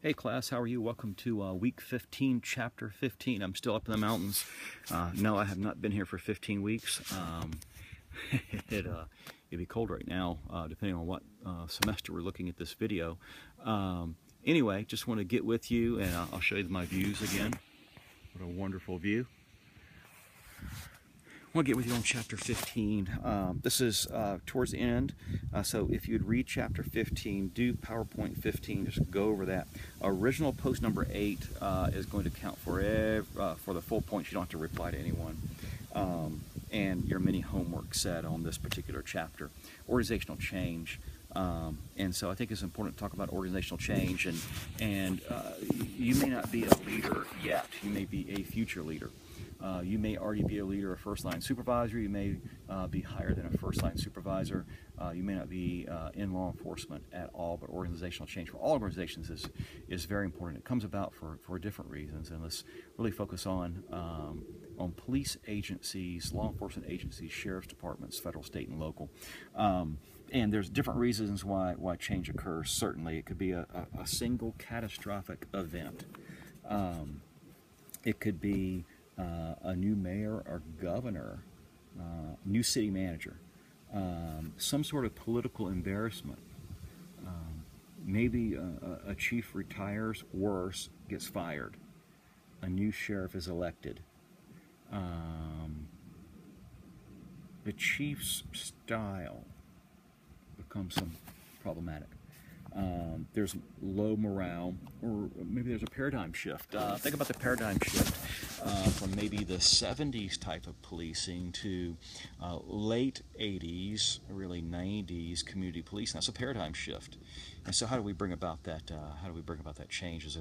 Hey class, how are you? Welcome to week 15, chapter 15. I'm still up in the mountains. No, I have not been here for 15 weeks. It'd be cold right now, depending on what semester we're looking at this video. Anyway, just want to get with you, and I'll show you my views again. What a wonderful view. I want to get with you on chapter 15. This is towards the end, so if you'd read chapter 15, do PowerPoint 15, just go over that. Original post number 8 is going to count for the full points. You don't have to reply to anyone. And your mini homework set on this particular chapter. Organizational change. And so I think it's important to talk about organizational change, and you may not be a leader yet. You may be a future leader. You may already be a leader, a first-line supervisor. You may be higher than a first-line supervisor. You may not be in law enforcement at all, but organizational change for all organizations is very important. It comes about for different reasons, and let's really focus on police agencies, law enforcement agencies, sheriff's departments, federal, state, and local. And there's different reasons why change occurs. Certainly, it could be a single catastrophic event. It could be a new mayor or governor, new city manager, some sort of political embarrassment. Maybe a chief retires, worse, gets fired. A new sheriff is elected. The chief's style becomes problematic. There's low morale, or maybe there's a paradigm shift. Think about the paradigm shift from maybe the 70s type of policing to late 80s, really 90s community policing. That's a paradigm shift. And so how do we bring about that? How do we bring about that change as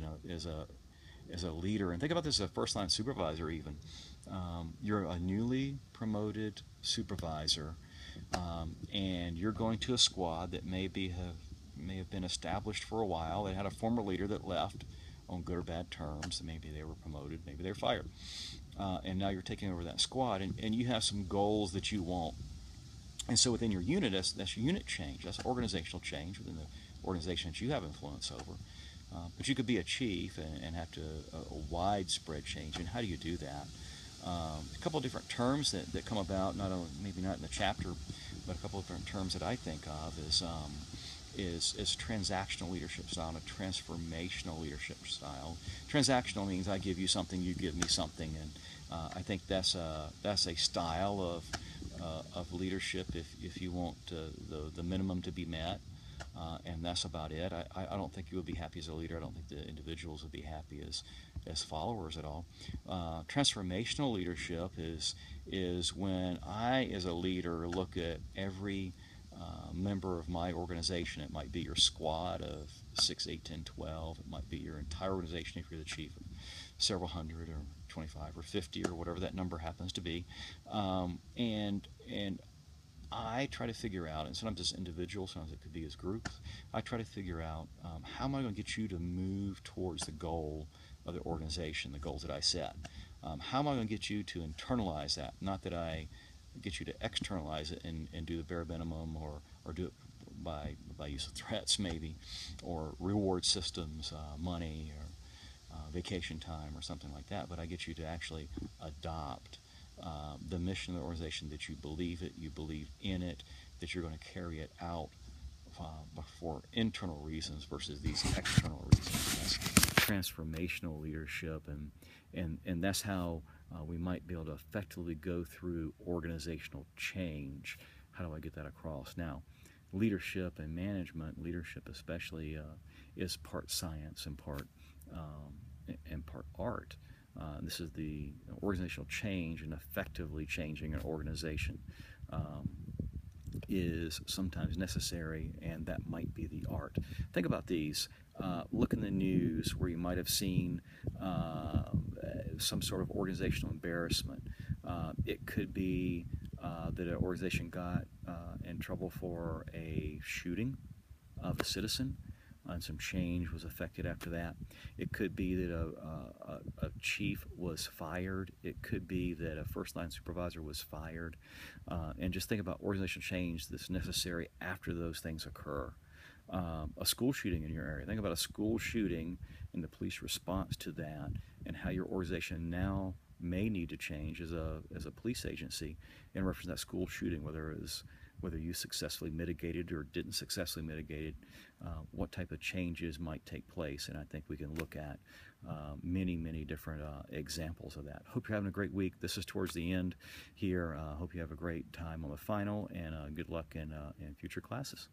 a leader? And think about this as a first-line supervisor even. You're a newly promoted supervisor, and you're going to a squad that may have been established for a while. They had a former leader that left on good or bad terms. Maybe they were promoted, maybe they were fired. And now you're taking over that squad, and you have some goals that you want. And so within your unit, that's unit change. That's organizational change within the organization that you have influence over. But you could be a chief and have a widespread change. And how do you do that? A couple of different terms that come about, maybe not in the chapter, but a couple of different terms that I think of is transactional leadership style and a transformational leadership style. Transactional means I give you something, you give me something, and I think that's a style of leadership if you want the minimum to be met, and that's about it. I don't think you would be happy as a leader. I don't think the individuals would be happy as followers at all. Transformational leadership is when I, as a leader, look at every member of my organization. It might be your squad of 6, 8, 10, 12. It might be your entire organization if you're the chief of several hundred or 25 or 50 or whatever that number happens to be. And I try to figure out, and sometimes it's individual, sometimes it could be as groups, I try to figure out how am I going to get you to move towards the goal of the organization, the goals that I set. How am I going to get you to internalize that? Not that I get you to externalize it and do the bare minimum or do it by use of threats maybe, or reward systems, money or vacation time or something like that, but I get you to actually adopt the mission of the organization, that you believe in it, that you're going to carry it out for internal reasons versus these external reasons. That's transformational leadership, and that's how we might be able to effectively go through organizational change. How do I get that across? Now, leadership and management, leadership especially, is part science and part art. This is the organizational change, and effectively changing an organization is sometimes necessary, and that might be the art. Think about these. Look in the news where you might have seen some sort of organizational embarrassment. It could be that an organization got in trouble for a shooting of a citizen, and some change was affected after that. It could be that a chief was fired. It could be that a first-line supervisor was fired. And just think about organizational change that's necessary after those things occur. a school shooting in your area. Think about a school shooting and the police response to that, and how your organization now may need to change as a police agency in reference to that school shooting, whether you successfully mitigated or didn't successfully mitigate it, what type of changes might take place. And I think we can look at many different examples of that. Hope you're having a great week. This is towards the end here. Hope you have a great time on the final, and good luck in future classes.